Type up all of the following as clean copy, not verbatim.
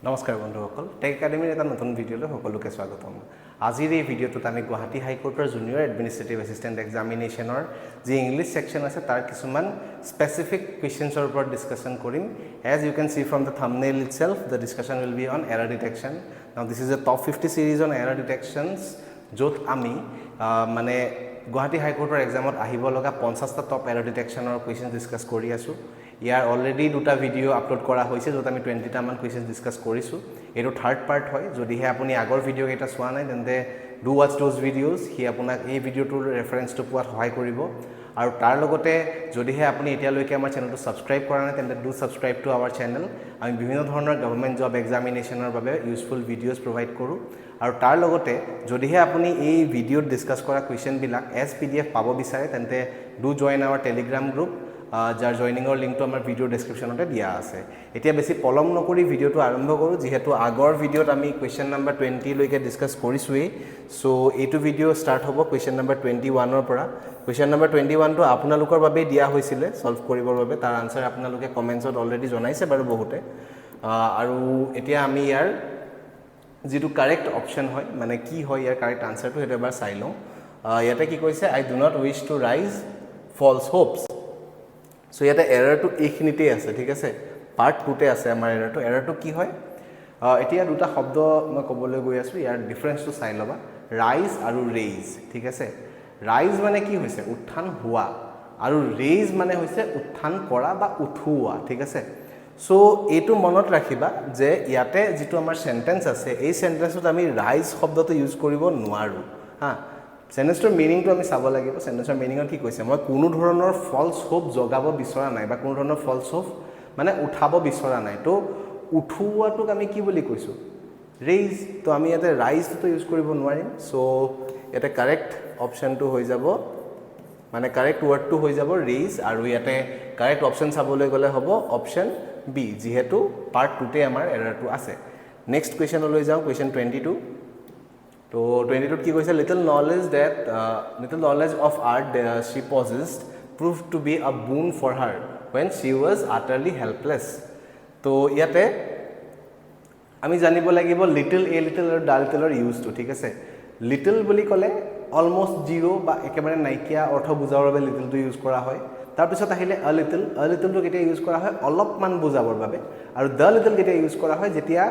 নমস্কাৰ বন্ধুসকল টেক একাডেমীৰ এটা নতুন ভিডিঅ'লৈ সকলোকে স্বাগতম আজিৰ এই ভিডিঅ'টোত আমি গুৱাহাটী হাইকোৰ্টৰ জুনিয়ৰ এডমিনিষ্ট্ৰেটিভ এছিষ্টেণ্ট এক্সামিনেশ্যনৰ যি ইংলিছ সেকশ্যন আছে তাৰ কিছুমান স্পেচিফিক কুৱেশ্যনছৰ ওপৰত ডিছকাশ্যন কৰিম as you can see from the thumbnail itself the discussion will be on error detection now this is a top 50 series on error detections য'ত আমি মানে গুৱাহাটী হাইকোৰ্টৰ এক্সামত আহিব লগা 50টা টপ এৰাৰ ডিটেকশ্যনৰ কুৱেশ্যন ডিছকাছ কৰি আছোঁ ইয়াৰ অলৰেডি দুটা ভিডিঅ' আপলোড কৰা হৈছে য'ত আমি 20টা মান কুৱেশ্যন ডিছকাছ কৰিছোঁ এইটো থাৰ্ড পাৰ্ট হয় যদিহে আপুনি আগৰ ভিডিঅ' কেইটা চোৱা নাই তেন্তে ডু ৱাচ দোজ ভিডিঅ'জ সি আপোনাক এই ভিডিঅ'টোৰ ৰেফাৰেঞ্চটো পোৱাত সহায় কৰিব আৰু তাৰ লগতে যদিহে আপুনি এতিয়ালৈকে আমাৰ চেনেলটো ছাবস্ক্ৰাইব কৰা নাই তেন্তে do subscribe to our channel আমি বিভিন্ন ধৰণৰ গভৰ্ণমেণ্ট জব এক্সামিনেশ্যনৰ বাবে ইউজফুল ভিডিঅ'জ প্ৰভাইড কৰোঁ আৰু তাৰ লগতে যদিহে আপুনি এই ভিডিঅ'ত ডিছকাছ কৰা কুৱেশ্যনবিলাক এজ PDF পাব বিচাৰে তেন্তে do join our Telegram group যাৰ জইনিঙৰ লিংকটো আমাৰ ভিডিঅ' ডেছক্ৰিপশ্যনতে দিয়া আছে এতিয়া বেছি পলম নকৰি ভিডিঅ'টো আৰম্ভ কৰোঁ যিহেতু আগৰ ভিডিঅ'ত আমি কুৱেশ্যন নম্বৰ 20 লৈকে ডিছকাছ কৰিছোঁৱেই চ' এইটো ভিডিঅ' ষ্টাৰ্ট হ'ব কুৱেশ্যন নম্বৰ 21ৰ পৰা কুৱেশ্যন নম্বৰ 21টো আপোনালোকৰ বাবেই দিয়া হৈছিলে সলভ কৰিবৰ বাবে তাৰ আনচাৰ আপোনালোকে কমেণ্টছত অলৰেডি জনাইছে বাৰু বহুতে আৰু এতিয়া আমি ইয়াৰ যিটো কাৰেক্ট অপশ্যন হয় মানে কি হয় ইয়াৰ কাৰেক্ট আনচাৰটো সেইটো এবাৰ চাই লওঁ ইয়াতে কি কৈছে আই ডু নট উইচ টু ৰাইজ ফলছ হোপছ সো ইয়াতে এৰাৰটো এইখিনিতেই আছে ঠিক আছে পাৰ্ট 2তে আছে আমাৰ এৰাৰটো কি হয় এতিয়া দুটা শব্দ মই ক'বলৈ গৈ আছোঁ ইয়াৰ ডিফাৰেঞ্চটো চাই ল'বা ৰাইজ আৰু ৰেইজ ঠিক আছে ৰাইজ মানে কি হৈছে উত্থান হোৱা আৰু ৰেইজ মানে হৈছে উত্থান কৰা বা উঠোৱা ঠিক আছে সো এইটো মনত ৰাখিবা যে ইয়াতে যিটো আমাৰ সেন্টেন্স আছে এই সেন্টেন্সত আমি ৰাইজ শব্দটো ইউজ কৰিব নোৱাৰো হা সেন্টেন্সৰ মিনিংটো আমি চাব লাগিব সেন্টেন্সৰ মিনিংত কি কৈছে মই কোনো ধৰণৰ ফলছ হোপ জগাব বিচৰা নাই বা কোনো ধৰণৰ ফলছ হোপ মানে উঠাব বিচৰা নাই তো উঠোৱাটোক আমি কি বুলি কৈছো ৰেইজ তো আমি ইয়াতে ৰাইজটো ইউজ কৰিব নোৱাৰিম সো ইয়াতে কাৰেক্ট অপচনটো হৈ যাব মানে কাৰেক্ট ওয়াৰ্ডটো হৈ যাব ৰেইজ আৰু ইয়াতে কাৰেক্ট অপচন চাবলৈ গলে হ'ব অপচন বি যেহেতু পাৰ্ট 2তে আমাৰ এৰাৰটো আছে নেক্সট কুৱেশ্যনলৈ যাওঁ কুৱেশ্যন 22 তো 22ত কি কৈছে little knowledge of art she possessed proved to be a boon for her when she was utterly helpless তো ইয়াতে আমি জানিব লাগিব লিটল এ লিটল আৰু ডা লিটলৰ ইউজটো ঠিক আছে লিটল বুলি ক'লে অলমোস্ট জিৰো বা একেবাৰে নাইকিয়া অৰ্থ বুজাবৰ বাবে লিটলটো ইউজ কৰা হয় তাৰপিছত আহিলে আ লিটলটো কেতিয়া ইউজ কৰা হয় অলপমান বুজাবৰ বাবে আৰু দ্য লিটল কেতিয়া ইউজ কৰা হয় যেতিয়া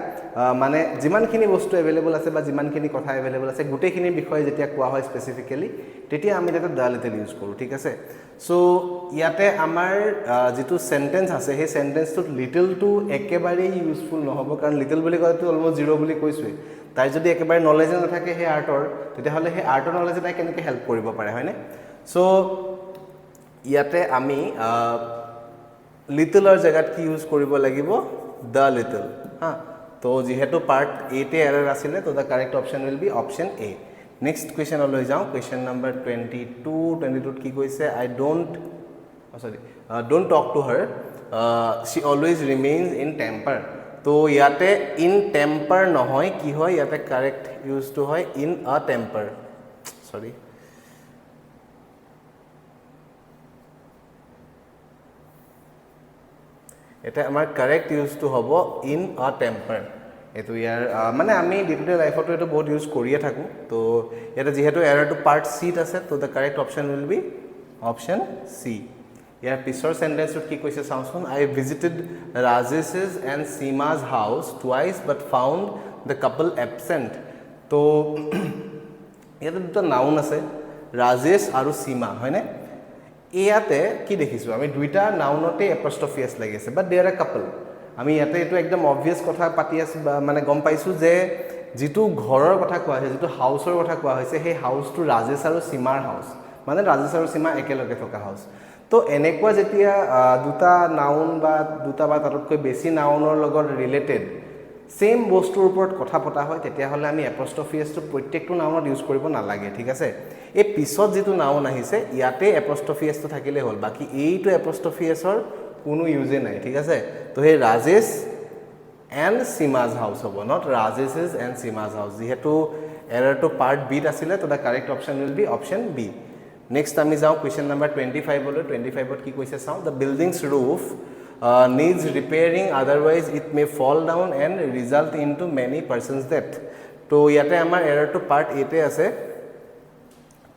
মানে যিমানখিনি বস্তু এভেইলেবল আছে বা যিমানখিনি কথা এভেইলেবল আছে গোটেইখিনি বিষয়ে যেতিয়া কোৱা হয় স্পেচিফিক্যালি তেতিয়া আমি তাতে দ্য লিটল ইউজ কৰোঁ ঠিক আছে সো ইয়াতে আমাৰ যেটো সেন্টেন্স আছে সেই সেন্টেন্সটোত লিটলটো একেবাৰে ইউজফুল নহব কাৰণ লিটল বুলি কলেতো অলমোস্ট জিৰো বুলি কৈছোৱে তাই যদি একেবাৰে নলেজ নাথাকে সেই আৰ্টৰ তেতিয়াহলে সেই আৰ্টৰ নলেজ তাই কেনেকৈ হেল্প কৰিব পাৰে হয়নে সো ইয়াতে আমি লিটলৰ জায়গাত কি ইউজ কৰিব লাগিব দ্য লিটল হা তো যেহেতু পাৰ্ট 8 এৰাৰ আছিল তো the correct option will be option A next কুৱেশ্যনলৈ যাওঁ কুৱেশ্যন নম্বৰ 22 কি কৈছে I don't talk to her she always remains in temper তো ইয়াতে ইন টেম্পাৰ নহয় কি হয় ইয়াতে কাৰেক্ট ইউজটো হয় ইন আ টেম্পাৰ সৰি এটা আমাৰ কাৰেক্ট ইউজটো হ'ব ইন আ টেম্পাৰ এটো ইয়াৰ মানে আমি ডে টু ডে লাইফতো এটো বহুত ইউজ কৰিয়ে থাকো তো এটা যেহেতু এৰাৰটো পাৰ্ট সিত আছে তো the correct option will be option C ইয়াৰ পিছৰ সেন্টেন্সত কি কৈছে চাওঁচোন I visited Rajesh's and Seema's house twice but found the couple absent তো ইয়াতে দুটা নাউন আছে ৰাজেশ আৰু সীমা হয়নে ইয়াতে কি দেখিছো আমি দুইটা নাউনতে এপস্ট্ৰফি এস লাগি আছে বাট দেয়াৰ আ কাপল আমি ইয়াতে এটো একদম অবভিয়াস কথা পাতি আছে মানে গম পাইছো যে যেটো ঘৰৰ কথা কোৱা হৈছে যেটো হাউসৰ কথা কোৱা হৈছে সেই হাউসটো ৰাজেশ আৰু সীমাৰ হাউস মানে ৰাজেশ আৰু সীমা একেলগে থকা হাউস তো এনেকুৱা যেতিয়া দুটা নাউন বা দুটা বা তাতকৈ বেছি নাউনৰ লগত ৰিলেটেড সেম বস্তুৰ ওপৰত কথা পতা হয় তেতিয়া হলে আমি এপস্ট্ৰফি এসটো প্ৰত্যেকটো নাউনত ইউজ কৰিব নালাগে ঠিক আছে এই পিছত যেটো নাউন আহিছে ইয়াতে এপস্ট্ৰফি এসটো থাকিলে হল বাকি এইটো এপস্ট্ৰফি এসৰ কোনো ইউজে নাই ঠিক আছে তো হে ৰাজেশ এন্ড সীমাজ হাউস হ'ব নট ৰাজেশ's and সীমাজ হাউস যেহেতু এৰাৰটো পাৰ্ট বি আছিল তো the correct option will be option B next আমি যাওঁ কুৱেশ্যন নম্বৰ 25 লৈ 25ত কি কৈছে চাওঁ the building's roof needs repairing, otherwise it may fall down and result into many persons death. তো ইয়াতে আমাৰ এৰৰটো পাৰ্ট এ তে আছে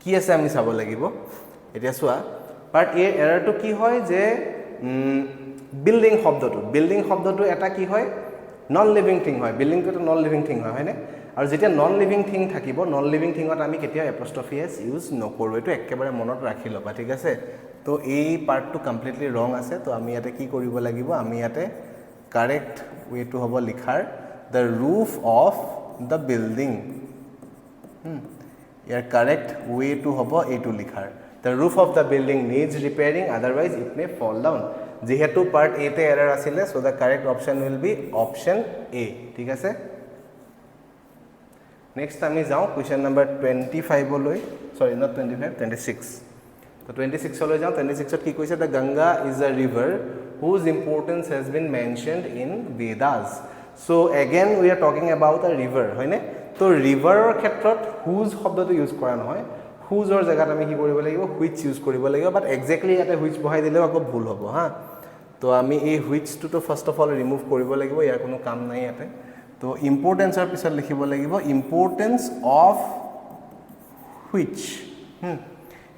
কি আছে আমি চাব লাগিব এতিয়া চোৱা পাৰ্ট এ এৰৰটো কি হয় যে বিল্ডিং শব্দটো এটা কি হয় নন লিভিং থিং হয় বিল্ডিংটো এটা নন লিভিং থিং হয় হয়নে আৰু যেতিয়া নন লিভিং থিং থাকিব নন লিভিং থিঙত আমি কেতিয়া এপস্ট্ৰফি এছ ইউজ নকৰোঁ এইটো একেবাৰে মনত ৰাখি ল'বা ঠিক আছে তো এই পাৰ্টটো কমপ্লিটলি ৰং আছে তো আমি ইয়াতে কি কৰিব লাগিব আমি ইয়াতে কাৰেক্ট ৱেটো হ'ব লিখাৰ the roof of the building ইয়াৰ কাৰেক্ট ৱেটো হ'ব এইটো লিখাৰ the roof of the building needs repairing otherwise it may fall down যেহেতু পাৰ্ট এ তে এৰৰ আছিলে so the correct option will be option A ঠিক আছে নেক্সট আমি যাওঁ কুৱেশ্যন নম্বৰ 25 লৈ সৰি নট 25 26 তো 26 লৈ যাওঁ 26 কি কৈছে the Ganga is a river whose importance has been mentioned in Vedas so again we are talking about a river হয়নে তো ৰিভাৰৰ ক্ষেত্ৰত হুজ শব্দটো ইউজ কৰা নহয় হুজৰ জেগাত আমি কি কৰিব লাগিব হুইচ ইউজ কৰিব লাগিব বাট এক্স্যাক্টলি ইয়াতে হুইচ বহাই দিলেও আকৌ ভুল হ'ব হা তো আমি এই হুইচটো তো ফাৰ্স্ট অফ অল ৰিমুভ কৰিব লাগিব ইয়াৰ কোনো কাম নাই ইয়াতে তো ইম্পৰ্টেন্সৰ পিছত লিখিব লাগিব ইম্পৰ্টেন্স অফ হুইচ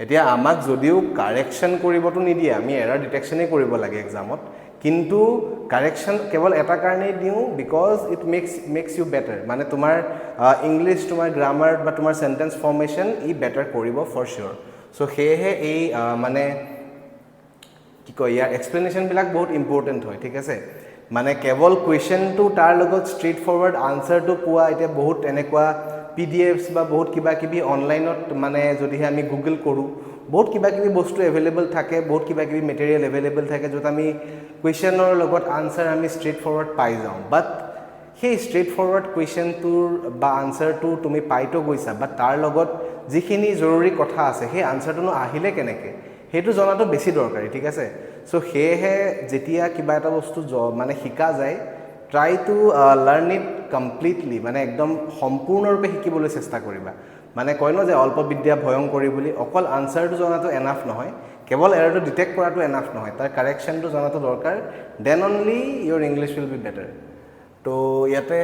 এতিয়া আমাক যদিও কাৰেকশ্যন কৰিবতো নিদিয়ে আমি এৰাৰ ডিটেকশ্যনেই কৰিব লাগে এক্সামত কিন্তু কাৰেকশ্যন কেৱল এটা কাৰণেই দিওঁ because it makes you better মানে তোমাৰ ইংলিছ তোমাৰ গ্ৰামাৰ বা তোমাৰ সেন্টেন্স ফৰ্মেশ্যন ই বেটাৰ কৰিব ফৰ শিওৰ সো সেয়েহে এই মানে কি কয় ইয়াৰ এক্সপ্লেনেশ্যনবিলাক বহুত ইম্পৰ্টেণ্ট হয় ঠিক আছে মানে কেৱল কুৱেশ্যনটো তাৰ লগত ষ্ট্ৰেইট ফৰৱাৰ্ড আনচাৰটো পোৱা এতিয়া বহুত এনেকুৱা PDFs বা বহুত কিবা কিবি অনলাইনত মানে যদিহে আমি গুগল কৰোঁ বহুত কিবা কিবি বস্তু এভেইলেবল থাকে বহুত কিবা কিবি মেটেৰিয়েল এভেইলেবল থাকে য'ত আমি কুৱেশ্যনৰ লগত আনচাৰ আমি ষ্ট্ৰেইট ফৰৱাৰ্ড পাই যাওঁ বাট সেই ষ্ট্ৰেইট ফৰৱাৰ্ড কুৱেশ্যনটোৰ বা আনচাৰটো তুমি পাইতো গৈছা বাট তাৰ লগত যিখিনি জৰুৰী কথা আছে সেই আনচাৰটোনো আহিলে কেনেকৈ সেইটো জনাটো বেছি দৰকাৰী ঠিক আছে সো সেয়েহে যেতিয়া কিবা এটা বস্তু মানে শিকা যায় try two learn it completely মানে একদম সম্পূৰ্ণৰূপে শিকিবলৈ চেষ্টা কৰিবা মানে কয় ন যে অল্প বিদ্যা ভয়ংকৰী বুলি অকল আনচাৰটো জনাটো এনাফ নহয় কেৱল এৰৰটো ডিটেক্ট কৰাটো এনাফ নহয় তাৰ কাৰেকশ্যনটো জনাটো দৰকাৰ then only your English will be better তো ইয়াতে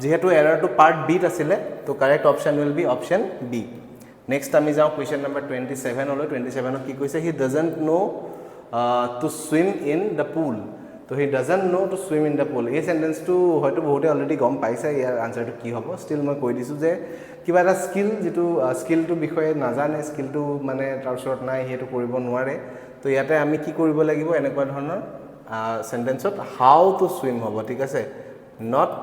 যেহেতু এৰৰটো পাৰ্ট বিত আছিলে তো correct option will be option B next আমি যাওঁ কুৱেশ্যন নম্বৰ 27 লৈ 27ত কি কৈছে he doesn't know to swim in the pool তো he doesn't know to swim in the pool এই সেন্টেন্সটো হয়তো বহুতে অলৰেডি গম পাইছে ইয়াৰ আনচাৰটো কি হ'ব ষ্টিল মই কৈ দিছোঁ যে কিবা এটা স্কিল যিটো স্কিলটোৰ বিষয়ে নাজানে স্কিলটো মানে তাৰ ওচৰত নাই সেইটো কৰিব নোৱাৰে তো ইয়াতে আমি কি কৰিব লাগিব এনেকুৱা ধৰণৰ সেন্টেন্সত হাউ টু সুইম হ'ব ঠিক আছে not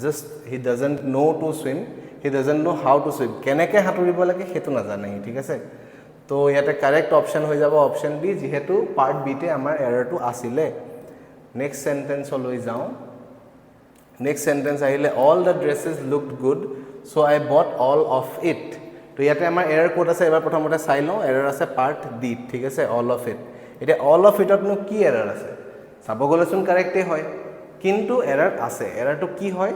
just he doesn't know to swim he doesn't know how to swim কেনেকৈ সাঁতুৰিব লাগে সেইটো নাজানে ঠিক আছে তো ইয়াতে কাৰেক্ট অপশ্যন হৈ যাব অপশ্যন বি যিহেতু পাৰ্ট বিতে আমাৰ এৰৰটো আছিলে নেক্সট সেন্টেন্সলৈ যাওঁ নেক্সট সেন্টেন্স আহিলে all the dresses looked good so I bought all of it তো ইয়াতে আমাৰ এৰৰ ক'ত আছে এবাৰ প্ৰথমতে চাই লওঁ এৰৰ আছে পাৰ্ট ডি ঠিক আছে অল অফ ইট এতিয়া অল অফ ইটতনো কি এৰৰ আছে চাব গ'লেচোন কাৰেক্টেই হয় কিন্তু এৰৰ আছে এৰৰটো কি হয়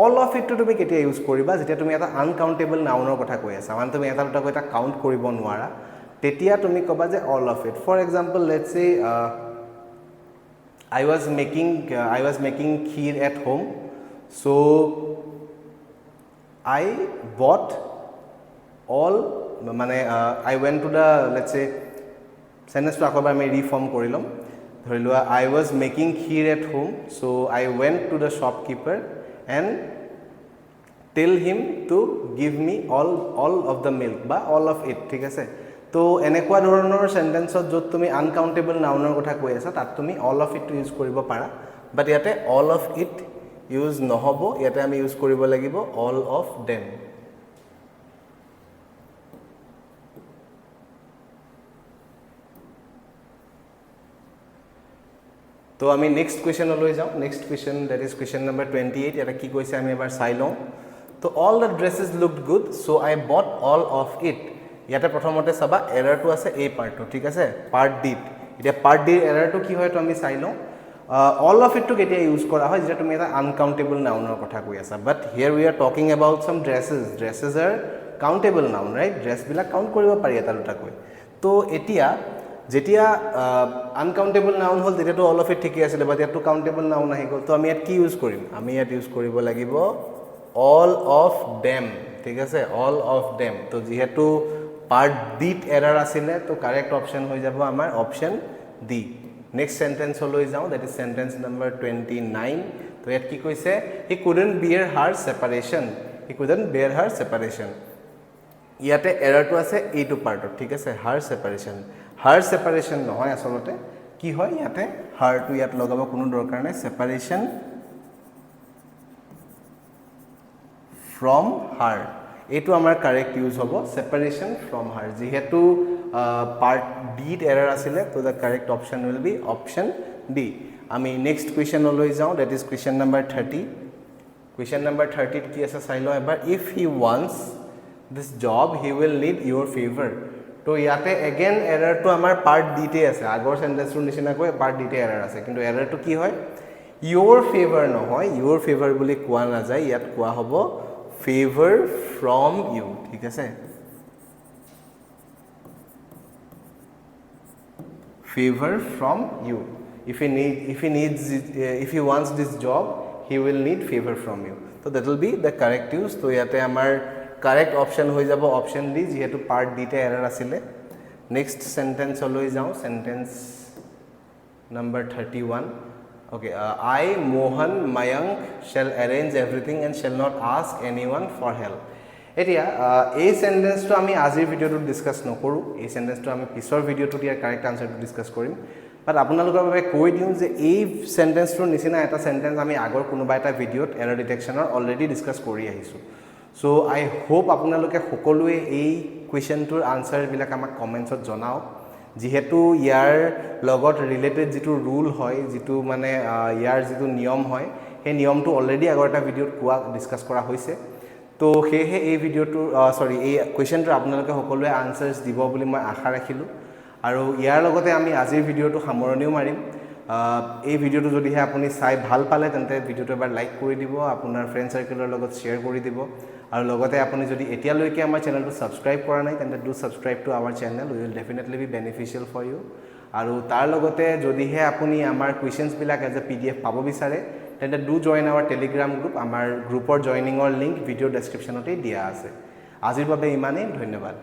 অল অফ ইটটো তুমি কেতিয়া ইউজ কৰিবা যেতিয়া তুমি এটা আনকাউণ্টেবল নাউনৰ কথা কৈ আছা মানে তুমি এটা দুটাকৈ এটা কাউণ্ট কৰিব নোৱাৰা তেতিয়া তুমি ক'বা যে all of it for example let's say I was making kheer at home so I bought all মানে I went to the let's say sentence to akbar me reform kori lom dhori lua I was making kheer at home so I went to the shopkeeper and tell him to give me all of the milk ba all of it ঠিক আছে তো এনেকুৱা ধৰণৰ সেন্টেন্সত য'ত তুমি uncountable নাউনৰ কথা কৈ আছা তাত তুমি অল অফ ইটটো ইউজ কৰিব পাৰা বাট ইয়াতে অল অফ ইট ইউজ নহ'ব ইয়াতে আমি ইউজ কৰিব লাগিব অল অফ দেম তো আমি নেক্সট কুৱেশ্যনলৈ যাওঁ next question that is question number 28 ইয়াতে কি কৈছে আমি এবাৰ চাই লওঁ তো all the dresses looked good so' I bought all of it ইয়াতে প্ৰথমতে চাবা এৰৰটো আছে এই পাৰ্টটো ঠিক আছে পাৰ্ট ডিত এতিয়া পাৰ্ট ডিৰ এৰৰটো কি হয় তো আমি চাই লওঁ অল অফ ইটটো কেতিয়া ইউজ কৰা হয় যেতিয়া তুমি এটা আনকাউণ্টেবল নাউনৰ কথা কৈ আছা but here we are talking about some dresses are countable noun right ড্ৰেছবিলাক কাউণ্ট কৰিব পাৰি এটা দুটাকৈ তো এতিয়া যেতিয়া আনকাউন্টেবল নাউন হল তেতিয়াতো অল অফ ইট ঠিকই আছিল বাট ইয়াতো কাউন্টেবল নাউন আহি গ'ল তো আমি ইয়াত কি ইউজ কৰিম আমি ইয়াত ইউজ কৰিব লাগিব অল অফ দেম ঠিক আছে অল অফ দেম তো যেহেতু পার্ট ডিট এরর আছিলে তো কারেক্ট অপশন হৈ যাব আমাৰ অপশন ডি নেক্সট সেন্টেন্স লৈ যাও দ্যাট ইজ সেন্টেন্স নাম্বার 29 তো ইয়াত কি কৈছে he couldn't bear her separation he couldn't bear her separation ইয়াতে এররটো আছে এইটো পার্টত ঠিক আছে হার সেপারেশন নহয় আসলতে কি হয় ইয়াতে হারটো ইয়াত লগাব কোনো দৰকাৰ নাই সেপাৰেশন from her এইটো আমাৰ কারেক্ট ইউজ হ'ব সেপারেশন from her যেহেতু পার্ট ডি এরর আছিলে তো the correct option will be option D আমি নেক্সট কোয়েশ্চন লৈ যাও that is question number 30 question number 30 কি আছে চাই লও এবাৰ if he wants this job he will need your favour তো ইয়াতে এগেইন এৰৰটো আমাৰ পাৰ্ট ডি তে আছে আগৰ সেন্টেন্সৰ নিচিনাকৈ পাৰ্ট ডি তে এৰৰ আছে কিন্তু এৰৰটো কি হয় ইয়োৰ ফেভাৰ নহয় ইয়োৰ ফেভাৰ বুলি কোৱা না যায় ইয়াত কোৱা হ'ব favor from you ঠিক আছে favor from you if he wants this job he will need favor from you so that will be the correct use তো ইয়াতে আমাৰ correct option হৈ যাব option D যেহেতু part D তে error আছিলে next sentence লৈ যাও sentence number 31 Okay, I, Mohan, Mayank shall arrange everything and shall not ask anyone for help. Etia, a sentence to ami azir video to discuss no koru. A sentence to ami pisor video to dia correct answer to discuss korim. But আপোনালোকৰ বাবে কৈ দিও যে এই sentence to নিচিনা এটা sentence আমি আগৰ কোনোবা এটা ভিডিওত error detection already discuss কৰি আহিছো. So I hope আপোনালোকে সকলোৱে এই কোৱেশ্চনটোৰ আনসাৰ বিলাক আমাক কমেন্টছত জনাও. যেহেতু ইয়াৰ লগত ৰিলেটেড যেটো ৰুল হয় যেটো মানে ইয়াৰ যেটো নিয়ম হয় সেই নিয়মটো অলৰেডি আগৰ এটা ভিডিওত কোৱা ডিসকাস কৰা হৈছে তো হেহে এই ভিডিওটো সৰি এই কোৱেশ্চনটো আপোনালোকে সকলোৱে আনসাৰস দিব বুলি মই আশা ৰাখিলো আৰু ইয়াৰ লগতে আমি আজিৰ ভিডিওটো সামৰণিও মাৰিম এই ভিডিওটো যদিহে আপুনি চাই ভাল পালে তেন্তে ভিডিওটো এবাৰ লাইক কৰি দিব আপোনাৰ ফ্ৰেন্ড সাৰ্কেলৰ লগত শেয়াৰ কৰি দিব আৰু লগতে আপুনি যদি এতিয়ালৈকে আমাৰ চেনেলটো সাবস্ক্ৰাইব কৰা নাই তেন্তে do subscribe to our channel we will definitely be beneficial for you আৰু তাৰ লগতে যদিহে আপুনি আমাৰ কোৱেশ্চনছ বিলাক এজ এ পিডিএফ পাব বিচাৰে তেন্তে do join our Telegram group আমাৰ গ্ৰুপৰ জয়নিঙৰ লিংক ভিডিও ডেসক্ৰিপচনতে দিয়া আছে আজিৰ বাবে ইমানেই ধন্যবাদ